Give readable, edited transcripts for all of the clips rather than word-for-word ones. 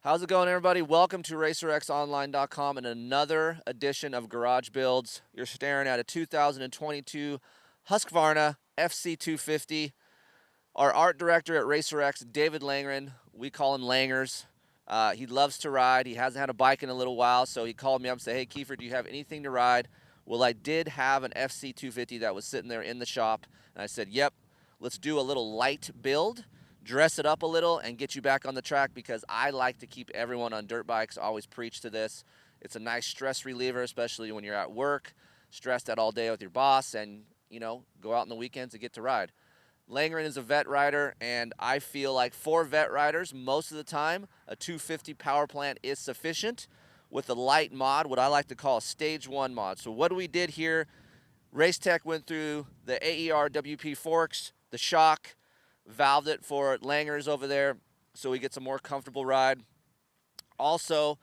How's it going, everybody? Welcome to RacerXOnline.com and another edition of Garage Builds. You're staring at a 2022 Husqvarna FC 250. Our art director at RacerX, David Langran, we call him Langers. He loves to ride. He hasn't had a bike in a little while, so he called me up and said, "Hey, Keefer, do you have anything to ride?" Well, I did have an FC 250 that was sitting there in the shop, and I said, "Yep, let's do a little light build. Dress it up a little and get you back on the track," because I like to keep everyone on dirt bikes. I always preach to this. It's a nice stress reliever, especially when you're at work, stressed out all day with your boss, and, go out on the weekends and get to ride. Langren is a vet rider, and I feel like for vet riders, most of the time, a 250 power plant is sufficient with a light mod, what I like to call a stage 1 mod. So what we did here, Race Tech went through the AER WP forks, the shock, valved it for Langers over there so he gets a more comfortable ride. Also,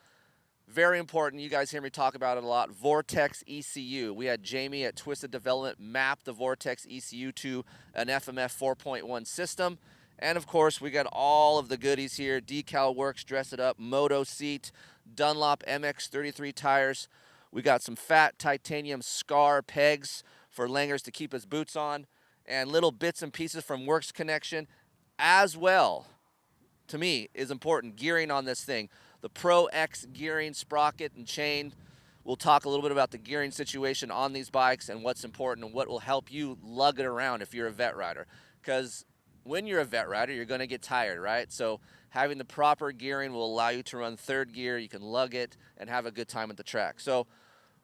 very important, you guys hear me talk about it a lot, Vortex ECU. We had Jamie at Twisted Development map the Vortex ECU to an FMF 4.1 system. And of course, we got all of the goodies here. Decal Works, dress it up, moto seat, Dunlop MX33 tires. We got some fat titanium scar pegs for Langers to keep his boots on, and little bits and pieces from Works Connection as well. To me, is important, gearing on this thing. The PROX gearing, sprocket, and chain. We'll talk a little bit about the gearing situation on these bikes and what's important and what will help you lug it around if you're a vet rider. Because when you're a vet rider, you're going to get tired, right? So having the proper gearing will allow you to run third gear. You can lug it and have a good time at the track. So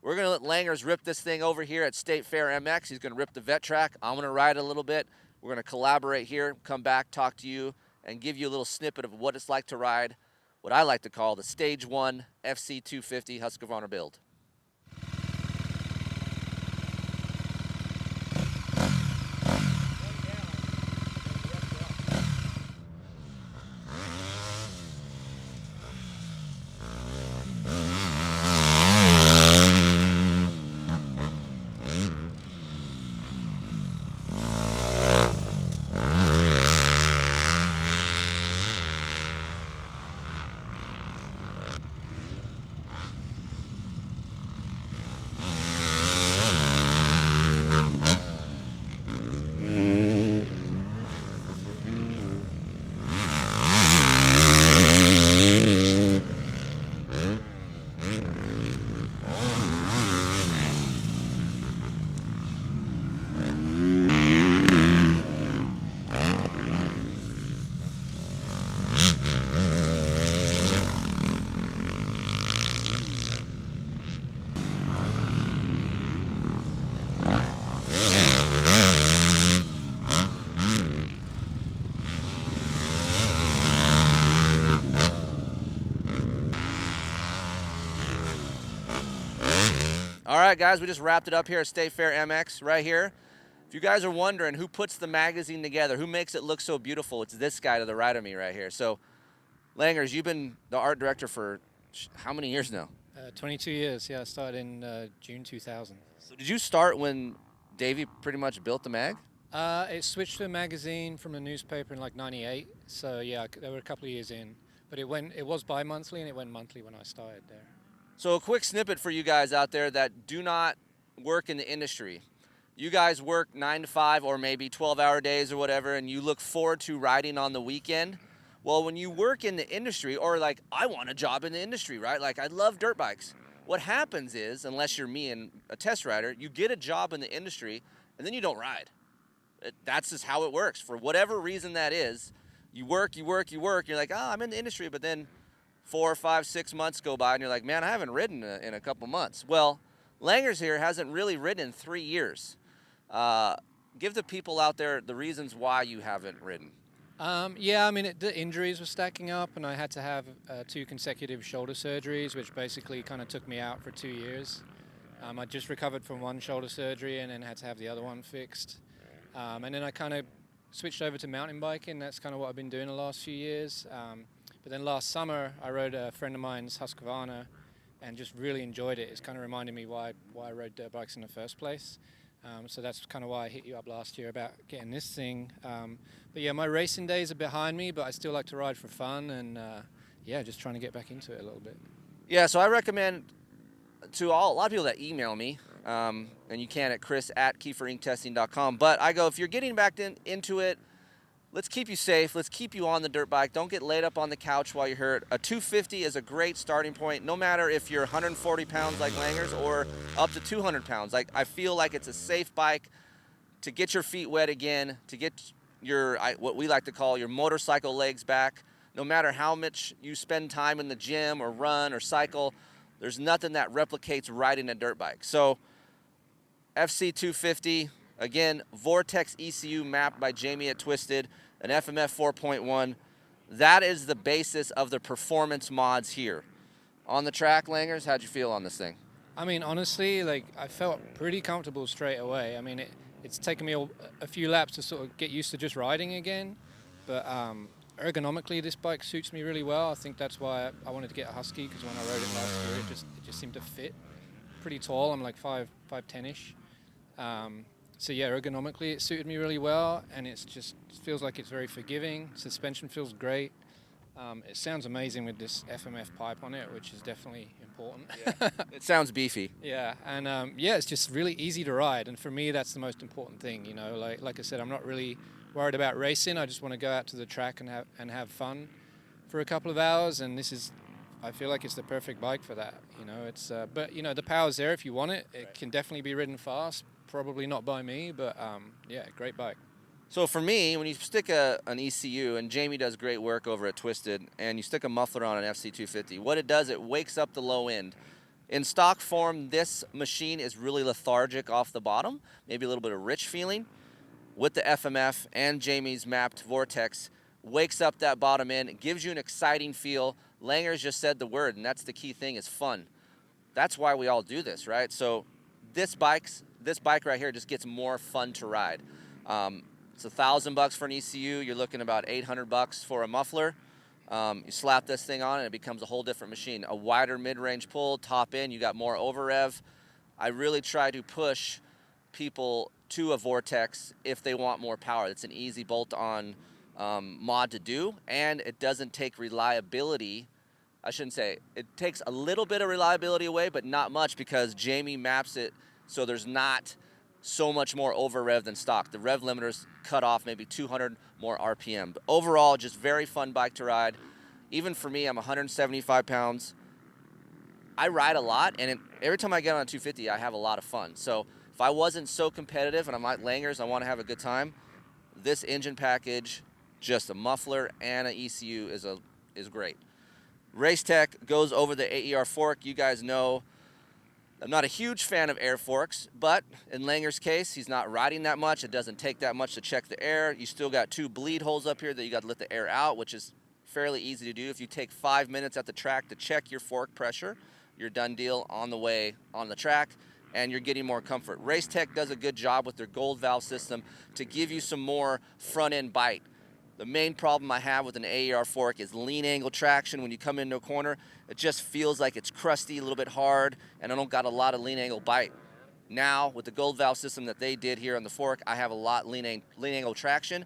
we're going to let Langers rip this thing over here at State Fair MX. He's going to rip the vet track. I'm going to ride a little bit. We're going to collaborate here, come back, talk to you, and give you a little snippet of what it's like to ride what I like to call the Stage 1 FC 250 Husqvarna build. All right, guys, we just wrapped it up here at State Fair MX right here. If you guys are wondering who puts the magazine together, who makes it look so beautiful, it's this guy to the right of me right here. So, Langers, you've been the art director for how many years now? 22 years, yeah. I started in June 2000. So did you start when Davey pretty much built the mag? It switched to a magazine from a newspaper in like 98, so yeah, they were a couple of years in. But it was bi-monthly and it went monthly when I started there. So a quick snippet for you guys out there that do not work in the industry. You guys work 9 to 5 or maybe 12-hour days or whatever, and you look forward to riding on the weekend. Well, when you work in the industry, or like I want a job in the industry, right? Like I love dirt bikes. What happens is, unless you're me and a test rider, you get a job in the industry and then you don't ride. That's just how it works. For whatever reason that is, you work. You're like, I'm in the industry, but then 4, 5, 6 months go by and you're like, man, I haven't ridden in a couple months. Well, Langers here hasn't really ridden in 3 years. Give the people out there the reasons why you haven't ridden. Yeah, I mean, the injuries were stacking up, and I had to have 2 consecutive shoulder surgeries, which basically kind of took me out for 2 years. I just recovered from one shoulder surgery and then had to have the other one fixed. And then I kind of switched over to mountain biking. That's kind of what I've been doing the last few years. But then last summer, I rode a friend of mine's Husqvarna and just really enjoyed it. It's kind of reminded me why I rode dirt bikes in the first place. So that's kind of why I hit you up last year about getting this thing. But yeah, my racing days are behind me, but I still like to ride for fun. And yeah, just trying to get back into it a little bit. Yeah, so I recommend to a lot of people that email me, and you can at Kris@KeeferInkTesting.com. But I go, if you're getting back into it, let's keep you safe. Let's keep you on the dirt bike. Don't get laid up on the couch while you're hurt. A 250 is a great starting point, no matter if you're 140 pounds like Langers or up to 200 pounds. Like, I feel like it's a safe bike to get your feet wet again, to get your, what we like to call your motorcycle legs back. No matter how much you spend time in the gym or run or cycle, there's nothing that replicates riding a dirt bike. So FC 250, again, Vortex ECU mapped by Jamie at Twisted, an FMF 4.1. That is the basis of the performance mods here. On the track, Langers, how'd you feel on this thing? I mean, honestly, like, I felt pretty comfortable straight away. I mean, it's taken me a few laps to sort of get used to just riding again, but ergonomically, this bike suits me really well. I think that's why I wanted to get a Husky, because when I rode it last year, it just seemed to fit. Pretty tall, I'm like 5'10"-ish. So yeah, ergonomically, it suited me really well, and it feels like it's very forgiving. Suspension feels great. It sounds amazing with this FMF pipe on it, which is definitely important. Yeah. It sounds beefy. Yeah, and yeah, it's just really easy to ride, and for me, that's the most important thing. You know, like I said, I'm not really worried about racing. I just want to go out to the track and have fun for a couple of hours, and I feel like it's the perfect bike for that. You know, but you know, the power's there if you want it. It can definitely be ridden fast. Probably not by me, but yeah, great bike. So for me, when you stick an ECU, and Jamie does great work over at Twisted, and you stick a muffler on an FC250, what it does, it wakes up the low end. In stock form, this machine is really lethargic off the bottom, maybe a little bit of rich feeling. With the FMF and Jamie's mapped Vortex, wakes up that bottom end, it gives you an exciting feel. Langers just said the word, and that's the key thing, is fun. That's why we all do this, right? So this bike right here just gets more fun to ride. It's $1,000 for an ECU. You're looking about $800 for a muffler. You slap this thing on and it becomes a whole different machine. A wider mid-range pull, top end, you got more over rev. I really try to push people to a Vortex if they want more power. It's an easy bolt-on mod to do, and it doesn't take reliability. I shouldn't say, it takes a little bit of reliability away, but not much, because Jamie maps it so there's not so much more over rev than stock. The rev limiters cut off maybe 200 more RPM. But overall, just very fun bike to ride. Even for me, I'm 175 pounds. I ride a lot, and every time I get on a 250, I have a lot of fun. So if I wasn't so competitive and I'm like Langers, I want to have a good time, this engine package, just a muffler and an ECU is great. Race Tech goes over the AER fork. You guys know I'm not a huge fan of air forks, but in Langer's case, he's not riding that much. It doesn't take that much to check the air. You still got 2 bleed holes up here that you got to let the air out, which is fairly easy to do. If you take 5 minutes at the track to check your fork pressure, you're done deal on the way on the track, and you're getting more comfort. Race Tech does a good job with their gold valve system to give you some more front end bite. The main problem I have with an AER fork is lean angle traction. When you come into a corner, it just feels like it's crusty, a little bit hard, and I don't got a lot of lean angle bite. Now, with the gold valve system that they did here on the fork, I have a lot lean angle traction.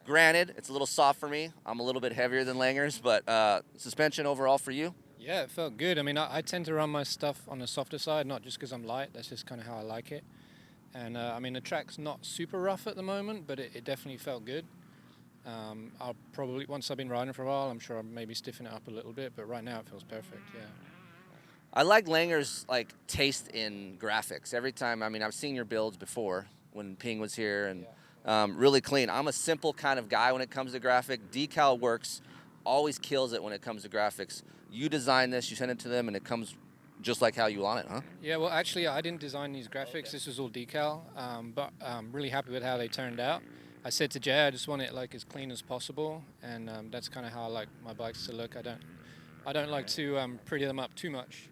Granted, it's a little soft for me. I'm a little bit heavier than Langers, but suspension overall for you? Yeah, it felt good. I mean, I tend to run my stuff on the softer side, not just because I'm light. That's just kind of how I like it. And I mean, the track's not super rough at the moment, but it definitely felt good. I'll probably, once I've been riding for a while, I'm sure I'll maybe stiffen it up a little bit, but right now it feels perfect, yeah. I like Langer's taste in graphics. Every time, I mean, I've seen your builds before when Ping was here, and really clean. I'm a simple kind of guy when it comes to graphic. Decal Works always kills it when it comes to graphics. You design this, you send it to them, and it comes just like how you want it, huh? Yeah, well, actually, I didn't design these graphics. This was all decal, but I'm really happy with how they turned out. I said to Jay, I just want it as clean as possible, and that's kind of how I like my bikes to look. I don't like to pretty them up too much,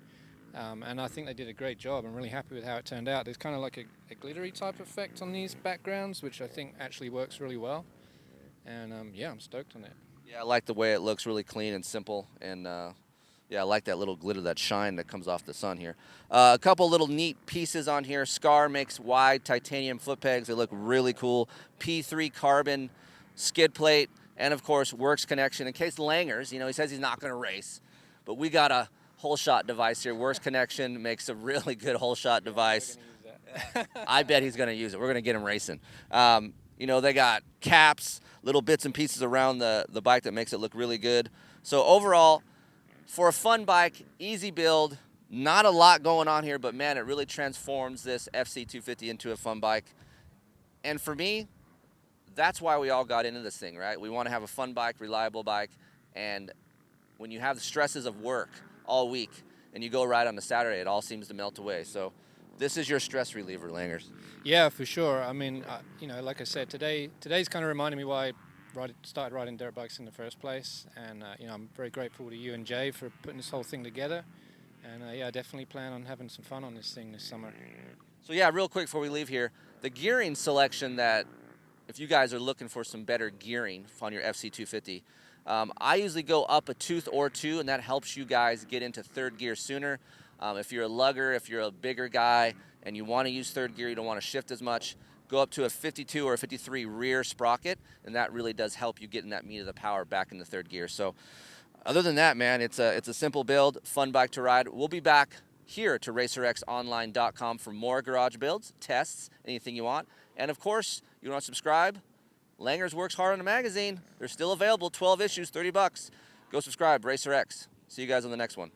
and I think they did a great job. I'm really happy with how it turned out. There's kind of like a glittery type effect on these backgrounds, which I think actually works really well, and yeah, I'm stoked on it. Yeah, I like the way it looks, really clean and simple, and yeah, I like that little glitter, that shine that comes off the sun here. A couple little neat pieces on here. Scar makes wide titanium foot pegs. They look really cool. P3 carbon skid plate And of course, Works connection in case Langers, you know, he says he's not going to race, but we got a hole shot device here. Works connection makes a really good hole shot device. I bet he's going to use it. We're going to get him racing. You know, they got caps, little bits and pieces around the bike that makes it look really good. So overall, for a fun bike, easy build, not a lot going on here, but man, it really transforms this FC250 into a fun bike. And for me, that's why we all got into this thing, right? We want to have a fun bike, reliable bike, and when you have the stresses of work all week and you go ride on a Saturday, it all seems to melt away. So this is your stress reliever, Langers. Yeah, for sure. I mean, you know, like I said, today's kind of reminded me why I started riding dirt bikes in the first place. And, you know, I'm very grateful to you and Jay for putting this whole thing together. And, yeah, I definitely plan on having some fun on this thing this summer. So, yeah, real quick before we leave here, the gearing selection that, if you guys are looking for some better gearing on your FC250, I usually go up a tooth or two, and that helps you guys get into third gear sooner. If you're a lugger, if you're a bigger guy, and you want to use third gear, you don't want to shift as much, go up to a 52 or a 53 rear sprocket, and that really does help you get in that meat of the power back into third gear. So other than that, man, it's a simple build, fun bike to ride. We'll be back here to RacerXOnline.com for more garage builds, tests, anything you want. And of course, you want to subscribe? Langers Works Hard on the magazine. They're still available, 12 issues, $30. Go subscribe, RacerX. See you guys on the next one.